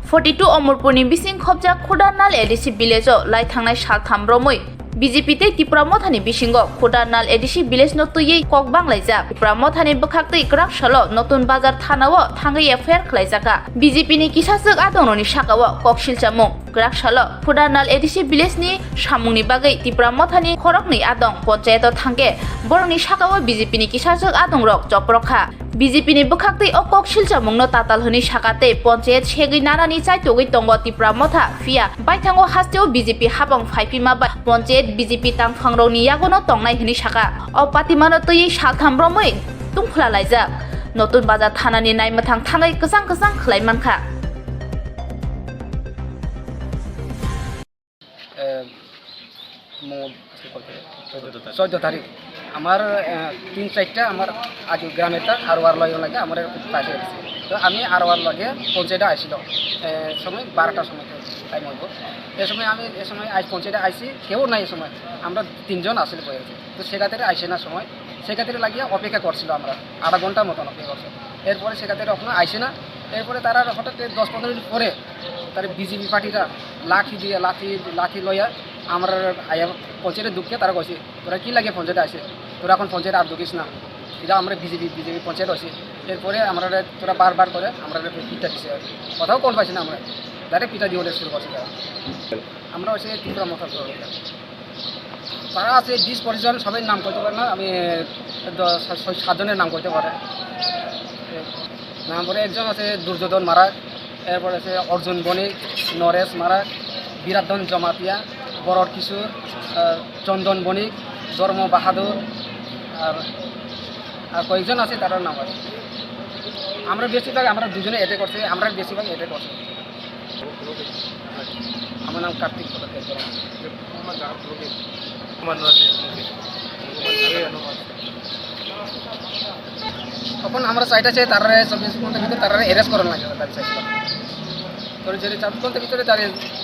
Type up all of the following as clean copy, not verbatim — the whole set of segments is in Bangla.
42 अमरपुरनि बिसिं खबजा खुदानाल एडिसि विलेज लाई थांनाय साल थामब्रमै बीजेपी ते त्रिपुरा मथानि बिसिंगो खुदानाल एडिसि विलेज न तुयै कक बांलायजा त्रिपुरा मथानि बखाक्तै ग्राक सलो नतुन बाजार थानाव थांगै एफआईआर खलायजाका बीजेपी नि किसासक आदंनि साकाव कक सिलचामुं ग्राक सलो खुदानाल एडिसि विलेज नि सामुंनि बागै त्रिपुरा मथानि खरकनि आदं पंचायत थांगे बरंनि साकाव बीजेपी नि किसासक आदंरक जप्रखा बीजेपी नि बखाक्तै अकक सिलचामुंनो ताताल हनि साकाते पंचायत सेगै नारानि चाइतोगै तंग त्रिपुरा मथा फिया बायथांगो हास्तेव बीजेपी हाबं फाइपिमा पंचायत बीजेपी तांफांरौनि यागनो तंनाय हनि साका अ पातिमानो तयै सालथामब्रमै तुंफला लायजाक नतुन बाजार थानानि नायमथां थांगै गोसां गोसां खलायमानखा चौदह तारीख আমার 3-4টা আমার আগে গ্রামের আরওয়ার লয় লাগে আমার পাশে তো আমি আরওয়ার লগে পঞ্চায়েতে আইছিল সময় 12টার সময় টাইম হইব এই সময় আজ পঞ্চায়েতে আইসি কেউ নাই এই সময় আমরা 3 জন আসলে বসে তো সেখানে আইসে না সময় সেখানে লাগিয়ে অপেক্ষা করছিল আমরা আধা ঘন্টার মতন অপেক্ষা করছে এরপরে সেখানে এখনো আইসে না এরপরে তারা হঠাৎ 10-15 মিনিট পরে তার বিজেপি পার্টিরা লাঠি দিয়ে লাঠি লইয়া আমরা আয়া পঞ্চায়েতের দুঃখে তারা কইছে তোরা কি লাগে পঞ্চায়েতে আসে তোরা এখন পঞ্চায়েত আর ঢুকিস না এটা আমরা বিজেপি পঞ্চায়েত আছি এরপরে আমরা তোরা বারবার করে আমরা পিঠা দিছে কথাও কোন পাইছি না আমরা ডাইরেক্ট পিঠা দিয়ে শুরু করছি আমরা হচ্ছে ত্রিপুরা মথা তারা আছে 20-25 জন সবাই নাম করতে পারে না আমি 7 জনের নাম করতে পারে নাম পরে একজন আছে দুর্যোধন মারা এরপর আছে অর্জুন বণিক নরেশ মারা বিরাধন জমাতিয়া বরর কিশোর চন্দন বণিক ধর্ম বাহাদুর আর কয়েকজন আছে তার নাম আছে আমরা বেশিরভাগ আমরা দুজনে এটে করছি আমরা বেশিরভাগ এটে করছি আমার নাম কার্তিক তখন আমরা চাইতেছি তারা 24 ঘন্টার ভিতরে তারা অ্যারেস্ট করানো লাগে তাদের চাইছিলাম তো যদি 24 ঘন্টার ভিতরে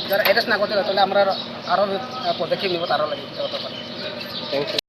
যারা অ্যারেস্ট না করতে তাহলে আমরা আরও পদক্ষেপ নেব তারও লাগে